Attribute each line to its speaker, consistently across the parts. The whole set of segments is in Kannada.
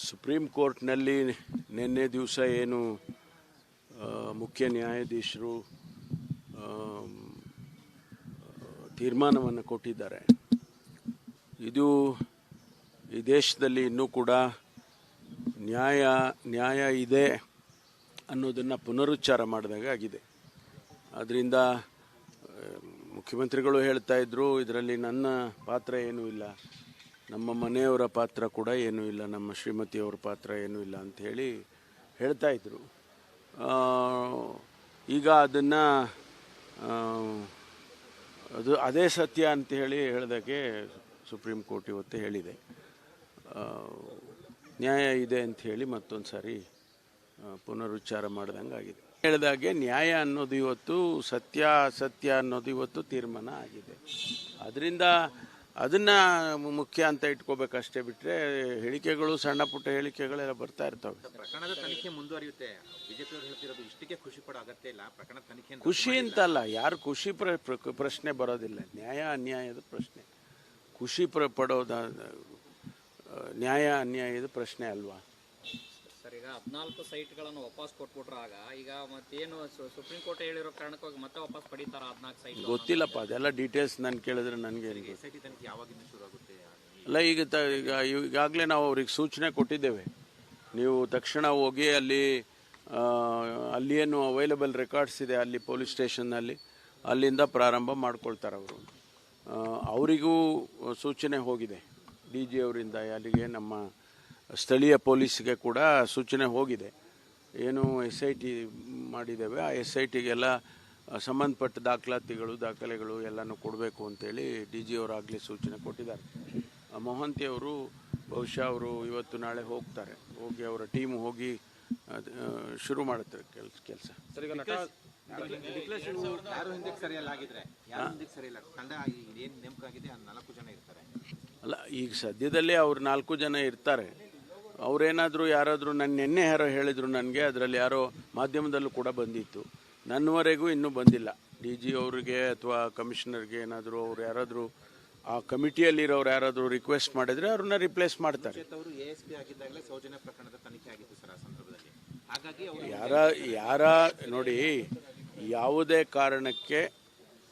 Speaker 1: ಸುಪ್ರೀಂ ಕೋರ್ಟ್ನಲ್ಲಿ ನಿನ್ನೆ ದಿವಸ ಏನು ಮುಖ್ಯ ನ್ಯಾಯಾಧೀಶರು ತೀರ್ಮಾನವನ್ನು ಕೊಟ್ಟಿದ್ದಾರೆ, ಇದು ಈ ದೇಶದಲ್ಲಿ ಇನ್ನೂ ಕೂಡ ನ್ಯಾಯ ಇದೆ ಅನ್ನೋದನ್ನು ಪುನರುಚ್ಚಾರ ಮಾಡಿದಾಗ ಆಗಿದೆ. ಅದರಿಂದ ಮುಖ್ಯಮಂತ್ರಿಗಳು ಹೇಳ್ತಾ ಇದ್ರು, ಇದರಲ್ಲಿ ನನ್ನ ಪಾತ್ರ ಏನೂ ಇಲ್ಲ, ನಮ್ಮ ಮನೆಯವರ ಪಾತ್ರ ಕೂಡ ಏನೂ ಇಲ್ಲ, ನಮ್ಮ ಶ್ರೀಮತಿಯವರ ಪಾತ್ರ ಏನೂ ಇಲ್ಲ ಅಂತ ಹೇಳಿ ಹೇಳ್ತಾ ಇದ್ರು. ಈಗ ಅದನ್ನು ಅದೇ ಸತ್ಯ ಅಂತ ಹೇಳಿ ಹೇಳಿದಾಗೆ ಸುಪ್ರೀಂ ಕೋರ್ಟ್ ಇವತ್ತು ಹೇಳಿದೆ, ನ್ಯಾಯ ಇದೆ ಅಂತ ಹೇಳಿ ಮತ್ತೊಂದು ಸಾರಿ ಪುನರುಚ್ಚಾರ ಮಾಡಿದಂಗೆ ಆಗಿದೆ. ಹೇಳಿದಾಗೆ ನ್ಯಾಯ ಅನ್ನೋದು ಇವತ್ತು ಸತ್ಯ ಅನ್ನೋದು ಇವತ್ತು ತೀರ್ಮಾನ ಆಗಿದೆ. ಅದರಿಂದ ಅದನ್ನು ಮುಖ್ಯ ಅಂತ ಇಟ್ಕೋಬೇಕಷ್ಟೇ, ಬಿಟ್ಟರೆ ಹೇಳಿಕೆಗಳು ಸಣ್ಣ ಪುಟ್ಟ ಹೇಳಿಕೆಗಳೆಲ್ಲ ಬರ್ತಾ ಇರ್ತವೆ.
Speaker 2: ಪ್ರಕರಣದ ತನಿಖೆ ಮುಂದುವರಿಯುತ್ತೆ. ಬಿಜೆಪಿಯವರು ಹೇಳ್ತಿರೋದು ಇಷ್ಟಕ್ಕೆ ಖುಷಿ ಪಡೋ ಅಗತ್ಯ ಇಲ್ಲ, ಪ್ರಕರಣ ತನಿಖೆ
Speaker 1: ಖುಷಿ ಅಂತಲ್ಲ, ಯಾರು ಖುಷಿ ಪ್ರಶ್ನೆ ಬರೋದಿಲ್ಲ, ನ್ಯಾಯ ಅನ್ಯಾಯದ ಪ್ರಶ್ನೆ. ಖುಷಿ ಪಡೋದ ನ್ಯಾಯ ಅನ್ಯಾಯದ ಪ್ರಶ್ನೆ ಅಲ್ವಾ
Speaker 3: ಸರ್? ಈಗ 14 ಸೈಟ್ಗಳನ್ನು ವಾಪಸ್ ಕೊಟ್ಬಿಟ್ರಾಗ ಈಗ ಮತ್ತೇನು ಸುಪ್ರೀಂ ಕೋರ್ಟ್ ಹೇಳಿರೋ ಕಾರಣಕ್ಕಾಗಿ ಮತ್ತೆ ವಾಪಸ್ ಪಡೀತಾರ 14 ಸೈಟ್?
Speaker 1: ಗೊತ್ತಿಲ್ಲಪ್ಪ, ಅದೆಲ್ಲ ಡೀಟೇಲ್ಸ್ ನಾನು ಕೇಳಿದ್ರೆ ನನಗೆ ಅಲ್ಲ. ಈಗಾಗಲೇ ನಾವು ಅವ್ರಿಗೆ ಸೂಚನೆ ಕೊಟ್ಟಿದ್ದೇವೆ, ನೀವು ತಕ್ಷಣ ಹೋಗಿ ಅಲ್ಲಿ ಏನು ಅವೈಲಬಲ್ ರೆಕಾರ್ಡ್ಸ್ ಇದೆ ಅಲ್ಲಿ ಪೊಲೀಸ್ ಸ್ಟೇಷನ್ನಲ್ಲಿ, ಅಲ್ಲಿಂದ ಪ್ರಾರಂಭ ಮಾಡ್ಕೊಳ್ತಾರೆ ಅವರು. ಅವರಿಗೂ ಸೂಚನೆ ಹೋಗಿದೆ DG ಅವರಿಂದ, ಅಲ್ಲಿಗೆ ನಮ್ಮ ಸ್ಥಳೀಯ ಪೊಲೀಸ್ಗೆ ಕೂಡ ಸೂಚನೆ ಹೋಗಿದೆ. ಏನು SIT ಮಾಡಿದ್ದೇವೆ, ಆ SITಗೆಲ್ಲ ಸಂಬಂಧಪಟ್ಟ ದಾಖಲೆಗಳು ಎಲ್ಲನೂ ಕೊಡಬೇಕು ಅಂತೇಳಿ DG ಅವರಾಗಲೇ ಸೂಚನೆ ಕೊಟ್ಟಿದ್ದಾರೆ. ಮೊಹಂತಿ ಅವರು ಬಹುಶಃ ಅವರು ಇವತ್ತು ನಾಳೆ ಹೋಗ್ತಾರೆ, ಹೋಗಿ ಅವರ ಟೀಮ್ ಹೋಗಿ ಶುರು ಮಾಡುತ್ತಾರೆ ಕೆಲಸ. ಅಲ್ಲ, ಈಗ ಸದ್ಯದಲ್ಲೇ ಅವ್ರು 4 ಜನ ಇರ್ತಾರೆ. ಅವರೇನಾದರೂ ಯಾರಾದರೂ ನಿನ್ನೆ ಯಾರೋ ಹೇಳಿದ್ರು ನನಗೆ, ಅದರಲ್ಲಿ ಯಾರೋ ಮಾಧ್ಯಮದಲ್ಲೂ ಕೂಡ ಬಂದಿತ್ತು, ನನ್ನವರೆಗೂ ಇನ್ನೂ ಬಂದಿಲ್ಲ. DG ಅವರಿಗೆ ಅಥವಾ ಕಮಿಷನರ್ಗೆ ಏನಾದರೂ ಅವ್ರು ಯಾರಾದರೂ ಆ ಕಮಿಟಿಯಲ್ಲಿರೋರು ಯಾರಾದರೂ ರಿಕ್ವೆಸ್ಟ್ ಮಾಡಿದರೆ ಅವ್ರನ್ನ ರಿಪ್ಲೇಸ್ ಮಾಡ್ತಾರೆ. ನೋಡಿ, ಯಾವುದೇ ಕಾರಣಕ್ಕೆ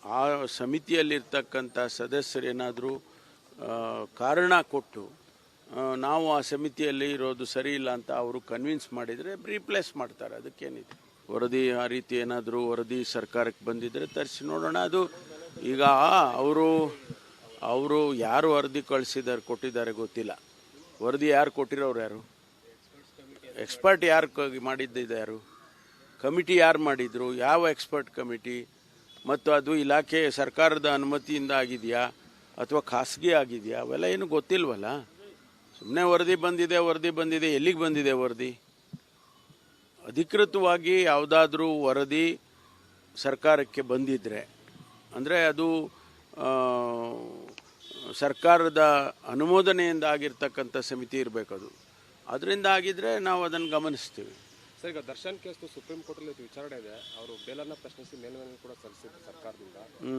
Speaker 1: ಆ ಸಮಿತಿಯಲ್ಲಿರ್ತಕ್ಕಂಥ ಸದಸ್ಯರೇನಾದರೂ ಕಾರಣ ಕೊಟ್ಟು ನಾವು ಆ ಸಮಿತಿಯಲ್ಲಿ ಇರೋದು ಸರಿ ಇಲ್ಲ ಅಂತ ಅವರು ಕನ್ವಿನ್ಸ್ ಮಾಡಿದರೆ ರಿಪ್ಲೇಸ್ ಮಾಡ್ತಾರೆ, ಅದಕ್ಕೇನಿದೆ. ವರದಿ ಆ ರೀತಿ ಏನಾದರೂ ವರದಿ ಸರ್ಕಾರಕ್ಕೆ ಬಂದಿದ್ದರೆ ತರಿಸಿ ನೋಡೋಣ. ಅದು ಈಗ ಅವರು ಯಾರು ವರದಿ ಕೊಟ್ಟಿದ್ದಾರೆ ಗೊತ್ತಿಲ್ಲ. ವರದಿ ಯಾರು ಕೊಟ್ಟಿರೋರು ಯಾರು? ಎಕ್ಸ್ಪರ್ಟ್ ಯಾರು ಮಾಡಿದ್ದಿದೆ ಯಾರು? ಕಮಿಟಿ ಯಾರು ಮಾಡಿದ್ರು? ಯಾವ ಎಕ್ಸ್ಪರ್ಟ್ ಕಮಿಟಿ? ಮತ್ತು ಅದು ಇಲಾಖೆ ಸರ್ಕಾರದ ಅನುಮತಿಯಿಂದ ಆಗಿದೆಯಾ ಅಥವಾ ಖಾಸಗಿ ಆಗಿದೆಯಾ? ಅವೆಲ್ಲ ಏನು ಗೊತ್ತಿಲ್ವಲ್ಲ. ಸುಮ್ಮನೆ ವರದಿ ಬಂದಿದೆ, ಎಲ್ಲಿಗೆ ಬಂದಿದೆ ವರದಿ? ಅಧಿಕೃತವಾಗಿ ಯಾವುದಾದ್ರೂ ವರದಿ ಸರ್ಕಾರಕ್ಕೆ ಬಂದಿದ್ದರೆ ಅಂದರೆ ಅದು ಸರ್ಕಾರದ ಅನುಮೋದನೆಯಿಂದ ಆಗಿರ್ತಕ್ಕಂಥ ಸಮಿತಿ ಇರಬೇಕದು. ಅದರಿಂದ ಆಗಿದ್ರೆ ನಾವು ಅದನ್ನು ಗಮನಿಸ್ತೀವಿ.
Speaker 4: ಸರ್, ಈಗ ದರ್ಶನ್ ಕೇಸ್ ಸುಪ್ರೀಂ ಕೋರ್ಟಲ್ಲಿ ವಿಚಾರಣೆ ಇದೆ, ಅವರು ಬೇಲನ್ನು ಪ್ರಶ್ನಿಸಿ ಮೇಲ್ಮನವಿ ಕೂಡ ಸಲ್ಲಿಸಿದ್ರು ಸರ್ಕಾರದಿಂದ.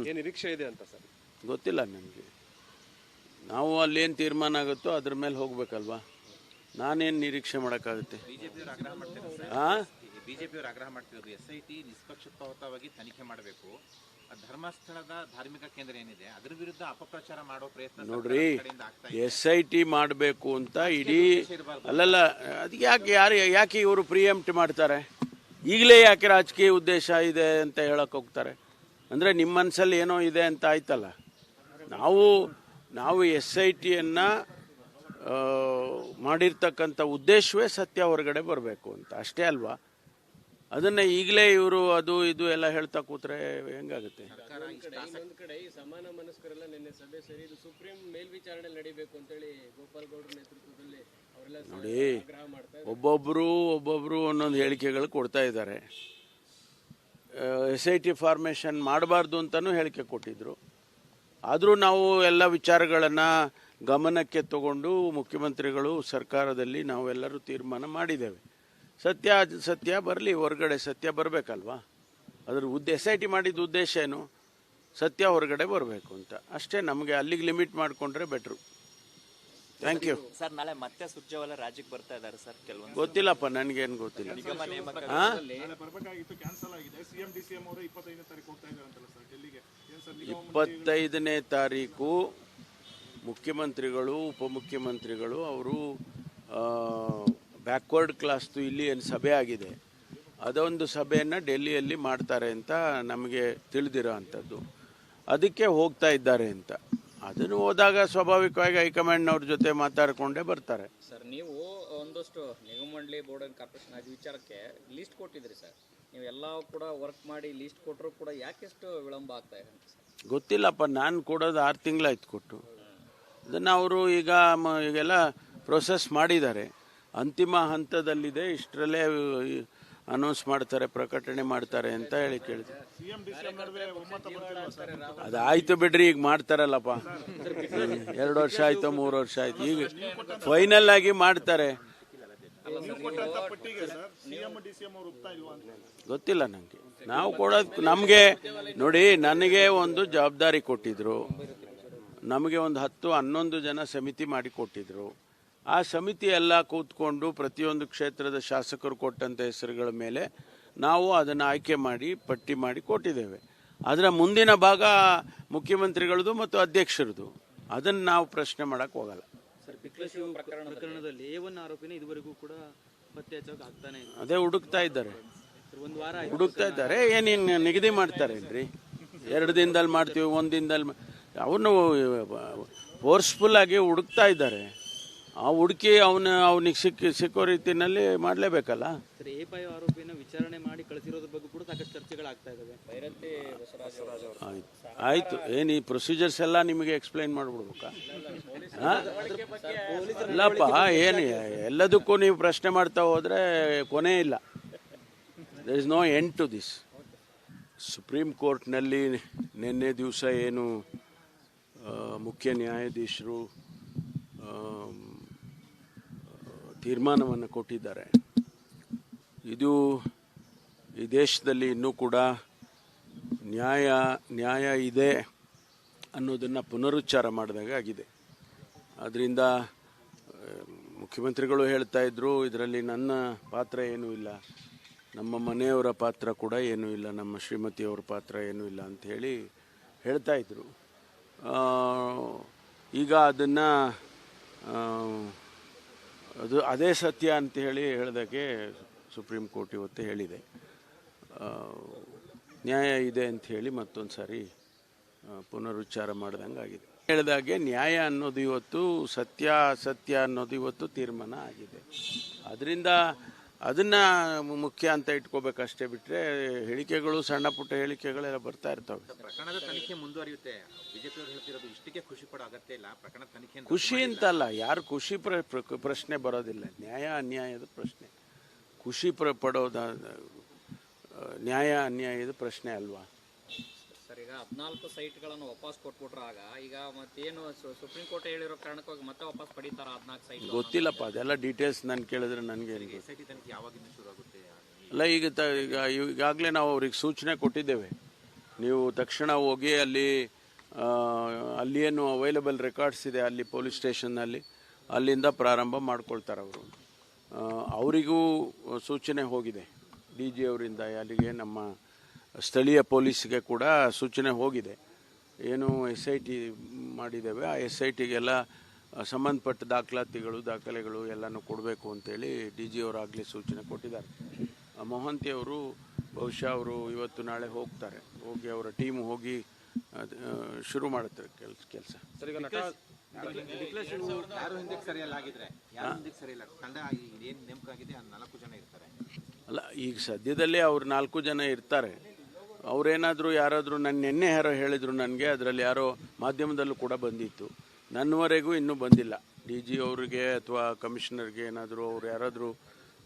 Speaker 4: ಏನು ನಿರೀಕ್ಷೆ ಇದೆ ಅಂತ ಸರ್?
Speaker 1: ಗೊತ್ತಿಲ್ಲ ನನಗೆ. ನಾವು ಅಲ್ಲೇನು ತೀರ್ಮಾನ ಆಗುತ್ತೋ ಅದ್ರ ಮೇಲೆ ಹೋಗ್ಬೇಕಲ್ವಾ, ನಾನೇನು ನಿರೀಕ್ಷೆ ಮಾಡೋಕ್ಕಾಗುತ್ತೆ?
Speaker 2: ಬಿಜೆಪಿಯವರು ಆಗ್ರಹ ಮಾಡ್ತಿರೋದು SIT ನಿಷ್ಪಕ್ಷಪಾತವಾಗಿ ತನಿಖೆ ಮಾಡಬೇಕು, ಧರ್ಮಸ್ಥಳದ ಧಾರ್ಮಿಕ ಕೇಂದ್ರ ಏನಿದೆ ಅದರ ವಿರುದ್ಧ ಅಪಪ್ರಚಾರ ಮಾಡೋ ಪ್ರಯತ್ನ.
Speaker 1: ನೋಡ್ರಿ, SIT ಮಾಡಬೇಕು ಅಂತ ಇಡೀ ಅಲ್ಲಲ್ಲ, ಅದಕ್ಕೆ ಯಾಕೆ ಇವರು ಪ್ರಿಯಂಪ್ಟ್ ಮಾಡ್ತಾರೆ? ಈಗಲೇ ಯಾಕೆ ರಾಜಕೀಯ ಉದ್ದೇಶ ಇದೆ ಅಂತ ಹೇಳಕ್ಕೆ ಹೋಗ್ತಾರೆ? ಅಂದರೆ ನಿಮ್ಮ ಮನಸ್ಸಲ್ಲಿ ಏನೋ ಇದೆ ಅಂತ ಆಯ್ತಲ್ಲ. ನಾವು SITಯನ್ನು ಮಾಡಿರ್ತಕ್ಕಂಥ ಉದ್ದೇಶವೇ ಸತ್ಯ ಹೊರಗಡೆ ಬರಬೇಕು ಅಂತ, ಅಷ್ಟೇ ಅಲ್ವಾ? ಅದನ್ನ ಈಗಲೇ ಇವರು ಅದು ಇದು ಎಲ್ಲ ಹೇಳ್ತಾ ಕೂತ್ರೆ ಹೆಂಗಾಗುತ್ತೆ?
Speaker 5: ಇನ್ನೊಂದು ಕಡೆ ಸಮಾನ ಮನಸ್ಕರೆಲ್ಲ ನಿನ್ನೆ ಸಭೆ ಸೇರಿ ಇದು ಸುಪ್ರೀಂ ಮೇಲ್ವಿಚಾರಣೆ ನಡೀಬೇಕು ಅಂತೇಳಿ ಗೋಪಾಲ್ ಗೌಡ್ರ ನೇತೃತ್ವದಲ್ಲಿ ಅವರೆಲ್ಲ
Speaker 1: ನೋಡಿ, ಒಬ್ಬೊಬ್ರು ಒಂದೊಂದು ಹೇಳಿಕೆಗಳು ಕೊಡ್ತಾ ಇದ್ದಾರೆ. SIT ಫಾರ್ಮೇಷನ್ ಮಾಡಬಾರ್ದು ಅಂತಲೂ ಹೇಳಿಕೆ ಕೊಟ್ಟಿದ್ರು. ಆದರೂ ನಾವು ಎಲ್ಲ ವಿಚಾರಗಳನ್ನು ಗಮನಕ್ಕೆ ತಗೊಂಡು ಮುಖ್ಯಮಂತ್ರಿಗಳು ಸರ್ಕಾರದಲ್ಲಿ ನಾವೆಲ್ಲರೂ ತೀರ್ಮಾನ ಮಾಡಿದ್ದೇವೆ. ಸತ್ಯ ಬರಲಿ ಹೊರಗಡೆ, ಸತ್ಯ ಬರಬೇಕಲ್ವಾ? ಅದ್ರ SIT ಮಾಡಿದ ಉದ್ದೇಶ ಏನು? ಸತ್ಯ ಹೊರಗಡೆ ಬರಬೇಕು ಅಂತ ಅಷ್ಟೇ. ನಮಗೆ ಅಲ್ಲಿಗೆ ಲಿಮಿಟ್ ಮಾಡಿಕೊಂಡ್ರೆ ಬೆಟ್ರು. Thank you.
Speaker 6: ಸರ್ ನಾಳೆ ಮತ್ತೆ ಸುರ್ಜೇವಾಲಾ ರಾಜ್ಯಕ್ಕೆ ಬರ್ತಾ ಇದ್ದಾರೆ ಸರ್ ಕೆಲವೊಂದು
Speaker 1: ಗೊತ್ತಿಲ್ಲಪ್ಪ, ನನಗೇನು ಗೊತ್ತಿಲ್ಲ.
Speaker 6: ನಿಗಮ ನೇಮಕ
Speaker 1: ಹಾಂ, 25ನೇ ತಾರೀಕು ಮುಖ್ಯಮಂತ್ರಿಗಳು ಉಪಮುಖ್ಯಮಂತ್ರಿಗಳು ಅವರು ಬ್ಯಾಕ್ವರ್ಡ್ ಕ್ಲಾಸ್ದು ಇಲ್ಲಿ ಏನು ಸಭೆ ಆಗಿದೆ ಅದೊಂದು ಸಭೆಯನ್ನು ಡೆಲ್ಲಿಯಲ್ಲಿ ಮಾಡ್ತಾರೆ ಅಂತ ನಮಗೆ ತಿಳಿದಿರೋ ಅಂಥದ್ದು. ಅದಕ್ಕೆ ಹೋಗ್ತಾ ಇದ್ದಾರೆ ಅಂತ. ಅದನ್ನು ಹೋದಾಗ ಸ್ವಾಭಾವಿಕವಾಗಿ ಹೈಕಮಾಂಡ್ನವ್ರ ಜೊತೆ ಮಾತಾಡಿಕೊಂಡೇ ಬರ್ತಾರೆ.
Speaker 3: ಸರ್ ನೀವು ಒಂದಷ್ಟು ನಿಗಮ ಮಂಡಳಿ ಬೋರ್ಡ್ ಆ್ಯಂಡ್ ಕಾರ್ಪೊರೇಷನ್ ಆಗಿ ವಿಚಾರಕ್ಕೆ ಲೀಸ್ಟ್ ಕೊಟ್ಟಿದ್ರಿ ಸರ್. ನೀವು ಎಲ್ಲ ಕೂಡ ವರ್ಕ್ ಮಾಡಿ ಲೀಸ್ಟ್ ಕೊಟ್ಟರು ಕೂಡ ಯಾಕೆಷ್ಟು ವಿಳಂಬ ಆಗ್ತಾ ಇದೆ ಅಂತ ಸರ್?
Speaker 1: ಗೊತ್ತಿಲ್ಲಪ್ಪ, ನಾನು ಕೊಡೋದು 6 ತಿಂಗಳಾಯ್ತು ಕೊಟ್ಟು. ಅದನ್ನು ಅವರು ಈಗೆಲ್ಲ ಪ್ರೊಸೆಸ್ ಮಾಡಿದ್ದಾರೆ, ಅಂತಿಮ ಹಂತದಲ್ಲಿದೆ. ಇಷ್ಟರಲ್ಲೇ ಅನೌನ್ಸ್ ಮಾಡ್ತಾರೆ, ಪ್ರಕಟಣೆ ಮಾಡ್ತಾರೆ ಅಂತ ಹೇಳಿ ಕೇಳಿದೆ. ಅದಾಯ್ತು ಬಿಡ್ರಿ, ಈಗ ಮಾಡ್ತಾರಲ್ಲಪ್ಪ. 2 ವರ್ಷ ಆಯ್ತು, 3 ವರ್ಷ ಆಯ್ತು, ಈಗ ಫೈನಲ್ ಆಗಿ ಮಾಡ್ತಾರೆ. ಗೊತ್ತಿಲ್ಲ ನನಗೆ. ನಾವು ಕೊಡೋದು ನಮಗೆ ನೋಡಿ, ನನಗೆ ಒಂದು ಜವಾಬ್ದಾರಿ ಕೊಟ್ಟಿದ್ರು. ನಮಗೆ ಒಂದು 10-11 ಜನ ಸಮಿತಿ ಮಾಡಿ ಕೊಟ್ಟಿದ್ರು. ಆ ಸಮಿತಿ ಎಲ್ಲ ಕೂತ್ಕೊಂಡು ಪ್ರತಿಯೊಂದು ಕ್ಷೇತ್ರದ ಶಾಸಕರು ಕೊಟ್ಟಂಥ ಹೆಸರುಗಳ ಮೇಲೆ ನಾವು ಅದನ್ನು ಆಯ್ಕೆ ಮಾಡಿ ಪಟ್ಟಿ ಮಾಡಿ ಕೊಟ್ಟಿದ್ದೇವೆ. ಅದರ ಮುಂದಿನ ಭಾಗ ಮುಖ್ಯಮಂತ್ರಿಗಳದು ಮತ್ತು ಅಧ್ಯಕ್ಷರದು. ಅದನ್ನು ನಾವು ಪ್ರಶ್ನೆ ಮಾಡಕ್ಕೆ ಹೋಗಲ್ಲ.
Speaker 7: ಸರ್, ಪಿಕ್ಲೇಶ್ ಪ್ರಕರಣದಲ್ಲಿ A1 ಆರೋಪಿನ ಇದುವರೆಗೂ ಕೂಡ ಪತ್ತೆ ಹಚ್ಚೋಕೆ ಆಗ್ತಾನೆ ಇಲ್ಲ.
Speaker 1: ಅದೇ ಹುಡುಕ್ತಾ ಇದ್ದಾರೆ,
Speaker 7: ಒಂದು ವಾರ
Speaker 1: ಹುಡುಕ್ತಾ ಇದ್ದಾರೆ. ಏನೇನು ನಿಗದಿ ಮಾಡ್ತಾರೇನ್ರಿ? 2 ದಿನದಲ್ಲಿ ಮಾಡ್ತೀವಿ, 1 ದಿನದಲ್ಲಿ ಅವನು ಫೋರ್ಸ್ಫುಲ್ ಆಗಿ ಹುಡುಕ್ತಾ ಇದ್ದಾರೆ. ಆ ಹುಡುಕಿ ಅವನಿಗೆ ಸಿಕ್ಕೋ ರೀತಿಯಲ್ಲಿ ಮಾಡಲೇಬೇಕಲ್ಲ.
Speaker 7: ಸರ್, A5 ಆರೋಪಿನ ವಿಚಾರಣೆ ಮಾಡಿ ಕಳಿಸಿರೋದ್ರ ಬಗ್ಗೆ ಕೂಡ ಸಾಕಷ್ಟು ಚರ್ಚೆಗಳಾಗ್ತಾ ಇದ್ದಾವೆ.
Speaker 1: ಆಯ್ತು, ಏನು ಈ ಪ್ರೊಸೀಜರ್ಸ್ ಎಲ್ಲ ನಿಮಗೆ ಎಕ್ಸ್ಪ್ಲೈನ್ ಮಾಡಿಬಿಡ್ಬೇಕಾ? ಇಲ್ಲಪ್ಪ, ಏನು ಎಲ್ಲದಕ್ಕೂ ನೀವು ಪ್ರಶ್ನೆ ಮಾಡ್ತಾ ಹೋದರೆ ಕೊನೆ ಇಲ್ಲ. There is no end to this. Supreme ಕೋರ್ಟ್ನಲ್ಲಿ ನಿನ್ನೆ ದಿವಸ ಏನು ಮುಖ್ಯ ನ್ಯಾಯಾಧೀಶರು ತೀರ್ಮಾನವನ್ನು ಕೊಟ್ಟಿದ್ದಾರೆ, ಇದು ಈ ದೇಶದಲ್ಲಿ ಇನ್ನೂ ಕೂಡ ನ್ಯಾಯ ಇದೆ ಅನ್ನೋದನ್ನು ಪುನರುಚ್ಚಾರ ಮಾಡಿದಾಗ ಆಗಿದೆ. ಅದರಿಂದ ಮುಖ್ಯಮಂತ್ರಿಗಳು ಹೇಳ್ತಾ ಇದ್ರು, ಇದರಲ್ಲಿ ನನ್ನ ಪಾತ್ರ ಏನೂ ಇಲ್ಲ, ನಮ್ಮ ಮನೆಯವರ ಪಾತ್ರ ಕೂಡ ಏನೂ ಇಲ್ಲ, ನಮ್ಮ ಶ್ರೀಮತಿಯವರ ಪಾತ್ರ ಏನೂ ಇಲ್ಲ ಅಂತ ಹೇಳಿ ಹೇಳ್ತಾ ಇದ್ರು. ಈಗ ಅದನ್ನು ಅದೇ ಸತ್ಯ ಅಂತ ಹೇಳಿ ಹೇಳಿದಾಗೆ ಸುಪ್ರೀಂ ಕೋರ್ಟ್ ಇವತ್ತು ಹೇಳಿದೆ. ನ್ಯಾಯ ಇದೆ ಅಂತ ಹೇಳಿ ಮತ್ತೊಂದು ಸಾರಿ ಪುನರುಚ್ಚಾರ ಮಾಡ್ದಂಗೆ ಆಗಿದೆ. ಹೇಳಿದಾಗೆ ನ್ಯಾಯ ಅನ್ನೋದು ಇವತ್ತು ಸತ್ಯ ಅಸತ್ಯ ಅನ್ನೋದು ಇವತ್ತು ತೀರ್ಮಾನ ಆಗಿದೆ. ಅದರಿಂದ ಅದನ್ನು ಮುಖ್ಯ ಅಂತ ಇಟ್ಕೋಬೇಕಷ್ಟೇ, ಬಿಟ್ಟರೆ ಹೇಳಿಕೆಗಳು, ಸಣ್ಣ ಪುಟ್ಟ ಹೇಳಿಕೆಗಳೆಲ್ಲ ಬರ್ತಾ ಇರ್ತವೆ.
Speaker 2: ಪ್ರಕರಣದ ತನಿಖೆ ಮುಂದುವರಿಯುತ್ತೆ. ಬಿಜೆಪಿಯವರು ಹೇಳ್ತಿರೋದು ಇಷ್ಟಕ್ಕೆ ಖುಷಿ ಪಡೋ ಅಗತ್ಯ ಇಲ್ಲ, ಪ್ರಕರಣ ತನಿಖೆ
Speaker 1: ಖುಷಿ ಅಂತಲ್ಲ, ಯಾರು ಖುಷಿ ಪ್ರಶ್ನೆ ಬರೋದಿಲ್ಲ. ನ್ಯಾಯ ಅನ್ಯಾಯದ ಪ್ರಶ್ನೆ, ಖುಷಿ ಪಡೋದ ನ್ಯಾಯ ಅನ್ಯಾಯದ ಪ್ರಶ್ನೆ ಅಲ್ವಾ?
Speaker 3: ಸರ್, ಈಗ 14 ಸೈಟ್ಗಳನ್ನು ವಾಪಸ್ ಕೊಟ್ಬಿಟ್ರಾಗ ಈಗ ಮತ್ತೇನು ಸುಪ್ರೀಂ ಕೋರ್ಟ್ ಹೇಳಿರೋ ಕಾರಣಕ್ಕಾಗಿ ಮತ್ತೆ ವಾಪಸ್ ಪಡಿತಾರ 14 ಸೈಟ್?
Speaker 1: ಗೊತ್ತಿಲ್ಲಪ್ಪ, ಅದೆಲ್ಲ ಡೀಟೇಲ್ಸ್ ನಾನು ಕೇಳಿದ್ರೆ ನನಗೆ
Speaker 2: SIT ತನಿಖೆ ಯಾವಾಗಿಂದ ಶುರು ಆಗುತ್ತೆ?
Speaker 1: ಅಲ್ಲ, ಈಗಾಗಲೇ ನಾವು ಅವ್ರಿಗೆ ಸೂಚನೆ ಕೊಟ್ಟಿದ್ದೇವೆ. ನೀವು ತಕ್ಷಣ ಹೋಗಿ ಅಲ್ಲಿ ಏನು ಅವೈಲಬಲ್ ರೆಕಾರ್ಡ್ಸ್ ಇದೆ ಅಲ್ಲಿ ಪೊಲೀಸ್ ಸ್ಟೇಷನ್ನಲ್ಲಿ, ಅಲ್ಲಿಂದ ಪ್ರಾರಂಭ ಮಾಡ್ಕೊಳ್ತಾರೆ ಅವರು. ಅವರಿಗೂ ಸೂಚನೆ ಹೋಗಿದೆ DG ಅವರಿಂದ. ಅಲ್ಲಿಗೆ ನಮ್ಮ ಸ್ಥಳೀಯ ಪೊಲೀಸ್ಗೆ ಕೂಡ ಸೂಚನೆ ಹೋಗಿದೆ. ಏನು SIT ಮಾಡಿದ್ದೇವೆ, ಆ SITಗೆಲ್ಲ ಸಂಬಂಧಪಟ್ಟ ದಾಖಲೆಗಳು ಎಲ್ಲನೂ ಕೊಡಬೇಕು ಅಂತೇಳಿ DG ಅವರಾಗಲೇ ಸೂಚನೆ ಕೊಟ್ಟಿದ್ದಾರೆ. ಮೊಹಂತಿ ಅವರು ಬಹುಶಃ ಅವರು ಇವತ್ತು ನಾಳೆ ಹೋಗ್ತಾರೆ, ಹೋಗಿ ಅವರ ಟೀಮ್ ಹೋಗಿ ಶುರು ಮಾಡುತ್ತಾರೆ ಕೆಲಸ.
Speaker 2: ಯಾರು ಹಿಂದಕ್ಕೆ ಸರಿಯಲ್ಲಾಗಿದ್ರೆ ಯಾರು ಹಿಂದಕ್ಕೆ ಸರಿಯಿಲ್ಲ, ತಂಡ ಏನು ನೇಮಕ ಆಗಿದೆ 4 ಜನ ಇರ್ತಾರೆ.
Speaker 1: ಅಲ್ಲ, ಈಗ ಸದ್ಯದಲ್ಲೇ ಅವ್ರು 4 ಜನ ಇರ್ತಾರೆ. ಅವರೇನಾದರೂ ಯಾರಾದರೂ ನಿನ್ನೆ ಯಾರೋ ಹೇಳಿದರು ನನಗೆ, ಅದರಲ್ಲಿ ಯಾರೋ ಮಾಧ್ಯಮದಲ್ಲೂ ಕೂಡ ಬಂದಿತ್ತು. ನನ್ನವರೆಗೂ ಇನ್ನೂ ಬಂದಿಲ್ಲ. DG ಅವರಿಗೆ ಅಥವಾ ಕಮಿಷನರ್ಗೆ ಏನಾದರೂ ಅವ್ರು ಯಾರಾದರೂ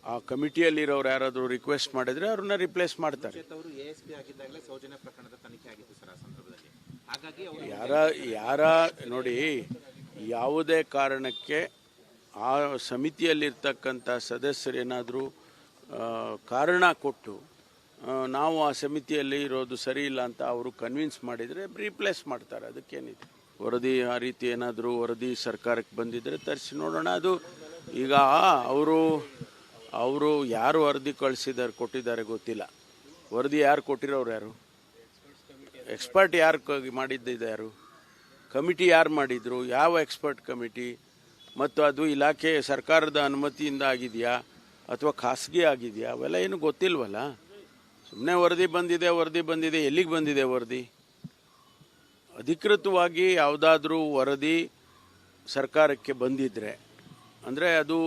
Speaker 1: ಆ ಕಮಿಟಿಯಲ್ಲಿರೋರು ಯಾರಾದರೂ ರಿಕ್ವೆಸ್ಟ್ ಮಾಡಿದರೆ ಅವ್ರನ್ನ ರಿಪ್ಲೇಸ್ ಮಾಡ್ತಾರೆ.
Speaker 2: ಅವರು ASP ಆಗಿದ್ದಾಗಲೇ ಸೌಜನ್ಯ ಪ್ರಕರಣದ ತನಿಖೆ ಆಗಿತ್ತು ಸರ್ ಆ ಸಂದರ್ಭದಲ್ಲಿ. ಹಾಗಾಗಿ
Speaker 1: ಯಾರ ನೋಡಿ, ಯಾವುದೇ ಕಾರಣಕ್ಕೆ ಆ ಸಮಿತಿಯಲ್ಲಿರ್ತಕ್ಕಂಥ ಸದಸ್ಯರೇನಾದರೂ ಕಾರಣ ಕೊಟ್ಟು ನಾವು ಆ ಸಮಿತಿಯಲ್ಲಿ ಇರೋದು ಸರಿ ಇಲ್ಲ ಅಂತ ಅವರು ಕನ್ವಿನ್ಸ್ ಮಾಡಿದರೆ ರಿಪ್ಲೇಸ್ ಮಾಡ್ತಾರೆ. ಅದಕ್ಕೇನಿದೆ. ವರದಿ ಆ ರೀತಿ ಏನಾದರೂ ವರದಿ ಸರ್ಕಾರಕ್ಕೆ ಬಂದಿದ್ದರೆ ತರಿಸಿ ನೋಡೋಣ. ಅದು ಈಗ ಅವರು ಯಾರು ವರದಿ ಕೊಟ್ಟಿದ್ದಾರೆ ಗೊತ್ತಿಲ್ಲ. ವರದಿ ಯಾರು ಕೊಟ್ಟಿರೋರು ಯಾರು? ಎಕ್ಸ್ಪರ್ಟ್ ಯಾರು ಮಾಡಿದ್ದಿದೆ ಯಾರು? ಕಮಿಟಿ ಯಾರು ಮಾಡಿದ್ರು? ಯಾವ ಎಕ್ಸ್ಪರ್ಟ್ ಕಮಿಟಿ? ಮತ್ತು ಅದು ಇಲಾಖೆ ಸರ್ಕಾರದ ಅನುಮತಿಯಿಂದ ಆಗಿದೆಯಾ ಅಥವಾ ಖಾಸಗಿ ಆಗಿದೆಯಾ? ಅವೆಲ್ಲ ಏನು ಗೊತ್ತಿಲ್ವಲ್ಲ. ಸುಮ್ಮನೆ ವರದಿ ಬಂದಿದೆ, ಎಲ್ಲಿಗೆ ಬಂದಿದೆ ವರದಿ? ಅಧಿಕೃತವಾಗಿ ಯಾವುದಾದ್ರೂ ವರದಿ ಸರ್ಕಾರಕ್ಕೆ ಬಂದಿದ್ರೆ ಅಂದರೆ ಅದು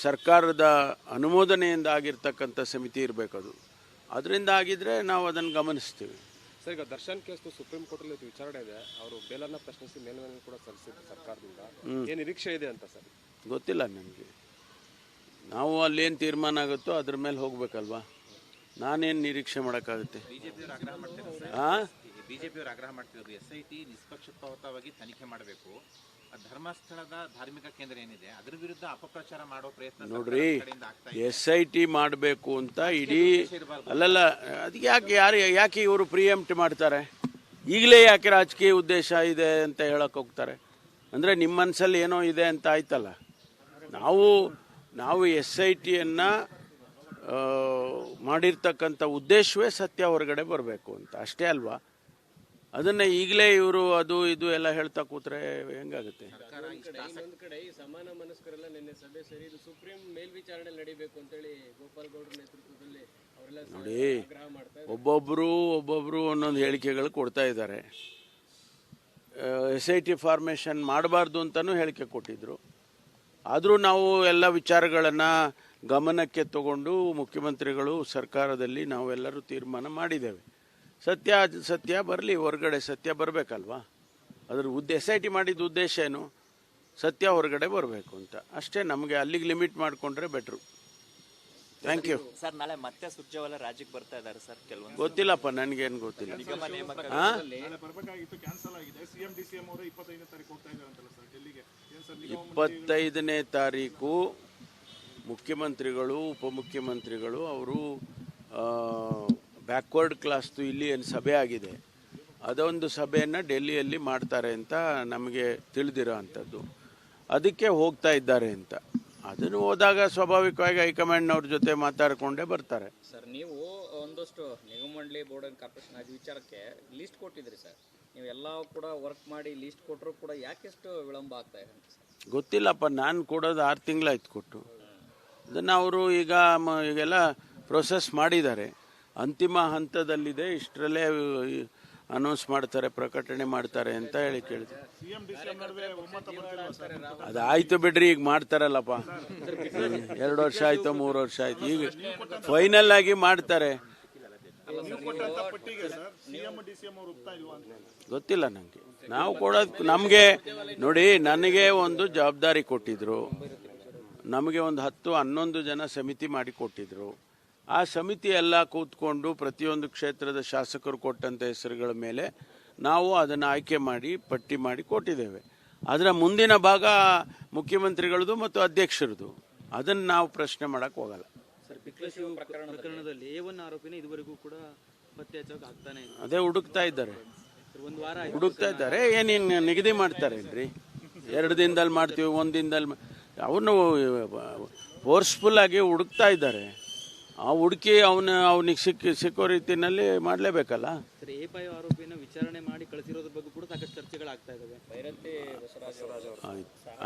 Speaker 1: ಸರ್ಕಾರದ ಅನುಮೋದನೆಯಿಂದ ಆಗಿರ್ತಕ್ಕಂಥ ಸಮಿತಿ ಇರಬೇಕದು. ಅದರಿಂದ ಆಗಿದ್ರೆ ನಾವು ಅದನ್ನು ಗಮನಿಸ್ತೀವಿ.
Speaker 4: ಸರ್, ಈಗ ದರ್ಶನ್ ಕೇಸ್ ಸುಪ್ರೀಂ ಕೋರ್ಟಲ್ಲಿ ವಿಚಾರಣೆ ಇದೆ. ಅವರು ಬೇಲನ್ನು ಪ್ರಶ್ನಿಸಿ ಮೇಲ್ಮನವಿ ಕೂಡ ಸಲ್ಲಿಸಿದ್ರು ಸರ್ಕಾರದಿಂದ. ಏನು ನಿರೀಕ್ಷೆ ಇದೆ ಅಂತ ಸರ್?
Speaker 1: ಗೊತ್ತಿಲ್ಲ ನನಗೆ. ನಾವು ಅಲ್ಲೇನು ತೀರ್ಮಾನ ಆಗುತ್ತೋ ಅದ್ರ ಮೇಲೆ ಹೋಗ್ಬೇಕಲ್ವಾ. ನಾನೇನು ನಿರೀಕ್ಷೆ ಮಾಡೋಕ್ಕಾಗುತ್ತೆ?
Speaker 2: ಬಿಜೆಪಿಯವರು ಆಗ್ರಹ ಮಾಡ್ತಿರೋದು
Speaker 1: ಹಾಂ,
Speaker 2: ಬಿಜೆಪಿಯವರು ಆಗ್ರಹ ಮಾಡ್ತಿರೋದು SIT ನಿಷ್ಪಕ್ಷಪಾತವಾಗಿ ತನಿಖೆ ಮಾಡಬೇಕು. ಧರ್ಮಸ್ಥಳದ ಧಾರ್ಮಿಕ ಕೇಂದ್ರ ಏನಿದೆ ಅದರ ವಿರುದ್ಧ ಅಪಪ್ರಚಾರ ಮಾಡೋ ಪ್ರಯತ್ನ
Speaker 1: ನೋಡ್ರಿ,
Speaker 2: ಕಡೆಯಿಂದ ಆಗ್ತಾ ಇದೆ.
Speaker 1: SIT ಮಾಡಬೇಕು ಅಂತ ಇಡೀ ಅಲ್ಲಲ್ಲ, ಅದಕ್ಕೆ ಯಾಕೆ ಇವರು ಪ್ರಿಯಂಪ್ಟ್ ಮಾಡ್ತಾರೆ? ಈಗಲೇ ಯಾಕೆ ರಾಜಕೀಯ ಉದ್ದೇಶ ಇದೆ ಅಂತ ಹೇಳಕ್ಕೆ ಹೋಗ್ತಾರೆ? ಅಂದರೆ ನಿಮ್ಮ ಮನಸ್ಸಲ್ಲಿ ಏನೋ ಇದೆ ಅಂತ ಆಯ್ತಲ್ಲ. ನಾವು SITಯನ್ನು ಮಾಡಿರ್ತಕ್ಕಂಥ ಉದ್ದೇಶವೇ ಸತ್ಯ ಹೊರಗಡೆ ಬರಬೇಕು ಅಂತ ಅಷ್ಟೇ ಅಲ್ವಾ? ಅದನ್ನ ಈಗಲೇ ಇವರು ಅದು ಇದು ಎಲ್ಲ ಹೇಳ್ತಾ ಕೂತ್ರೆ ಹೆಂಗಾಗುತ್ತೆ?
Speaker 5: ಇನ್ನೊಂದು ಕಡೆ ಈ ಸಮಾನ ಮನಸ್ಕರೆಲ್ಲ ನಿನ್ನೆ ಸಭೆ ಸೇರಿ ಇದು ಸುಪ್ರೀಂ ಮೇಲ್ವಿಚಾರಣೆ ನಡೀಬೇಕು ಅಂತೇಳಿ ಗೋಪಾಲ್ ಗೌಡ್ರ ನೇತೃತ್ವದಲ್ಲಿ ಅವರೆಲ್ಲ
Speaker 1: ನೋಡಿ,
Speaker 5: ಆಗ್ರಹ ಮಾಡ್ತಾ
Speaker 1: ಒಬ್ಬೊಬ್ರು ಒಂದೊಂದು ಹೇಳಿಕೆಗಳು ಕೊಡ್ತಾ ಇದ್ದಾರೆ. SIT ಫಾರ್ಮೇಷನ್ ಮಾಡಬಾರ್ದು ಅಂತಲೂ ಹೇಳಿಕೆ ಕೊಟ್ಟಿದ್ರು. ಆದರೂ ನಾವು ಎಲ್ಲ ವಿಚಾರಗಳನ್ನು ಗಮನಕ್ಕೆ ತಗೊಂಡು ಮುಖ್ಯಮಂತ್ರಿಗಳು ಸರ್ಕಾರದಲ್ಲಿ ನಾವೆಲ್ಲರೂ ತೀರ್ಮಾನ ಮಾಡಿದ್ದೇವೆ. ಸತ್ಯ ಬರಲಿ ಹೊರಗಡೆ, ಸತ್ಯ ಬರಬೇಕಲ್ವಾ? ಅದ್ರ SIT ಮಾಡಿದ ಉದ್ದೇಶ ಏನು? ಸತ್ಯ ಹೊರಗಡೆ ಬರಬೇಕು ಅಂತ ಅಷ್ಟೇ. ನಮಗೆ ಅಲ್ಲಿಗೆ ಲಿಮಿಟ್ ಮಾಡಿಕೊಂಡ್ರೆ ಬೆಟ್ರು. Thank you
Speaker 6: sir. ನಾಳೆ ಮತ್ತೆ ಸುರ್ಜೇವಾಲ ರಾಜ್ಯಕ್ಕೆ ಬರ್ತಾ ಇದ್ದಾರೆ ಸರ್. ಕೆಲವೊಂದು
Speaker 1: ಗೊತ್ತಿಲ್ಲಪ್ಪ, ನನಗೇನು ಗೊತ್ತಿಲ್ಲ.
Speaker 6: ನಿಗಮ ನೇಮಕ
Speaker 1: 25ನೇ ತಾರೀಕು ಮುಖ್ಯಮಂತ್ರಿಗಳು ಉಪಮುಖ್ಯಮಂತ್ರಿಗಳು ಅವರು ಬ್ಯಾಕ್ವರ್ಡ್ ಕ್ಲಾಸ್ದು ಇಲ್ಲಿ ಏನು ಸಭೆ ಆಗಿದೆ ಅದೊಂದು ಸಭೆಯನ್ನು ಡೆಲ್ಲಿಯಲ್ಲಿ ಮಾಡ್ತಾರೆ ಅಂತ ನಮಗೆ ತಿಳಿದಿರೋ ಅಂಥದ್ದು. ಅದಕ್ಕೆ ಹೋಗ್ತಾ ಇದ್ದಾರೆ ಅಂತ. ಅದನ್ನು ಹೋದಾಗ ಸ್ವಾಭಾವಿಕವಾಗಿ ಹೈಕಮಾಂಡ್ನವ್ರ ಜೊತೆ ಮಾತಾಡಿಕೊಂಡೇ ಬರ್ತಾರೆ.
Speaker 3: ಸರ್, ನೀವು ಒಂದಷ್ಟು ನಿಗಮ ಮಂಡಳಿ ಬೋರ್ಡ್ ಆ್ಯಂಡ್ ಕಾರ್ಪೊರೇಷನ್ ಆಗಿ ವಿಚಾರಕ್ಕೆ ಲೀಸ್ಟ್ ಕೊಟ್ಟಿದ್ರಿ ಸರ್. ನೀವು ಎಲ್ಲ ಕೂಡ ವರ್ಕ್ ಮಾಡಿ ಲೀಸ್ಟ್ ಕೊಟ್ಟರು ಕೂಡ ಯಾಕೆಷ್ಟು ವಿಳಂಬ ಆಗ್ತಾ ಇದೆ ಅಂತ ಸರ್?
Speaker 1: ಗೊತ್ತಿಲ್ಲಪ್ಪ, ನಾನು ಕೊಡೋದು 6 ತಿಂಗಳಾಯ್ತು ಕೊಟ್ಟು. ಅದನ್ನು ಅವರು ಈಗೆಲ್ಲ ಪ್ರೊಸೆಸ್ ಮಾಡಿದ್ದಾರೆ, ಅಂತಿಮ ಹಂತದಲ್ಲಿದೆ. ಇಷ್ಟರಲ್ಲೇ ಅನೌನ್ಸ್ ಮಾಡ್ತಾರೆ, ಪ್ರಕಟಣೆ ಮಾಡ್ತಾರೆ ಅಂತ ಹೇಳಿ ಕೇಳಿದೆ. ಅದಾಯ್ತು ಬಿಡ್ರಿ, ಈಗ ಮಾಡ್ತಾರಲ್ಲಪ್ಪ. 2 ವರ್ಷ ಆಯ್ತು, 3 ವರ್ಷ ಆಯ್ತು, ಈಗ ಫೈನಲ್ ಆಗಿ ಮಾಡ್ತಾರೆ. ಗೊತ್ತಿಲ್ಲ ನನಗೆ. ನಾವು ಕೊಡೋದು ನಮಗೆ ನೋಡಿ, ನನಗೆ ಒಂದು ಜವಾಬ್ದಾರಿ ಕೊಟ್ಟಿದ್ರು. ನಮಗೆ ಒಂದು 10-11 ಜನ ಸಮಿತಿ ಮಾಡಿ ಕೊಟ್ಟಿದ್ರು. ಆ ಸಮಿತಿ ಎಲ್ಲ ಕೂತ್ಕೊಂಡು ಪ್ರತಿಯೊಂದು ಕ್ಷೇತ್ರದ ಶಾಸಕರು ಕೊಟ್ಟಂಥ ಹೆಸರುಗಳ ಮೇಲೆ ನಾವು ಅದನ್ನು ಆಯ್ಕೆ ಮಾಡಿ ಪಟ್ಟಿ ಮಾಡಿ ಕೊಟ್ಟಿದ್ದೇವೆ. ಅದರ ಮುಂದಿನ ಭಾಗ ಮುಖ್ಯಮಂತ್ರಿಗಳದು ಮತ್ತು ಅಧ್ಯಕ್ಷರದು. ಅದನ್ನು ನಾವು ಪ್ರಶ್ನೆ ಮಾಡಕ್ಕೆ ಹೋಗಲ್ಲ.
Speaker 7: ಸರ್, ಪಿಕ್ಲೇಶಿವ್ ಪ್ರಕರಣದಲ್ಲಿ A1 ಆರೋಪಿನ ಇದುವರೆಗೂ ಕೂಡ ಪತ್ತೆ ಹಚ್ಚೋಕೆ ಆಗ್ತಾನೆ ಇಲ್ಲ.
Speaker 1: ಅದೇ ಹುಡುಕ್ತಾ ಇದ್ದಾರೆ,
Speaker 7: ಒಂದು ವಾರ
Speaker 1: ಹುಡುಕ್ತಾ ಇದ್ದಾರೆ. ಏನೇನು ನಿಗದಿ ಮಾಡ್ತಾರೇನ್ರಿ? 2 ದಿನದಲ್ಲಿ ಮಾಡ್ತೀವಿ, 1 ದಿನದಲ್ಲಿ. ಅವನು ಫೋರ್ಸ್ಫುಲ್ ಆಗಿ ಹುಡುಕ್ತಾ ಇದ್ದಾರೆ. ಆ ಹುಡುಕಿ ಅವನಿಗೆ ಸಿಕ್ಕೋ ರೀತಿಯಲ್ಲಿ ಮಾಡಲೇಬೇಕಲ್ಲ.
Speaker 7: ಸರ್, A5 ಆರೋಪಿನ ವಿಚಾರಣೆ ಮಾಡಿ ಕಳಿಸಿರೋದ್ರ ಬಗ್ಗೆ ಕೂಡ ಸಾಕಷ್ಟು ಚರ್ಚೆಗಳಾಗ್ತಾ ಇದ್ದಾವೆ.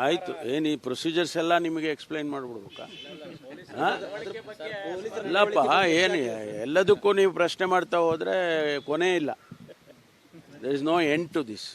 Speaker 1: ಆಯ್ತು, ಏನು ಈ ಪ್ರೊಸೀಜರ್ಸ್ ಎಲ್ಲ ನಿಮಗೆ ಎಕ್ಸ್ಪ್ಲೈನ್ ಮಾಡಿಬಿಡ್ಬೇಕಾ? ಇಲ್ಲಪ್ಪ, ಏನು ಎಲ್ಲದಕ್ಕೂ ನೀವು ಪ್ರಶ್ನೆ ಮಾಡ್ತಾ ಹೋದರೆ ಕೊನೆ ಇಲ್ಲ. There is no end to this.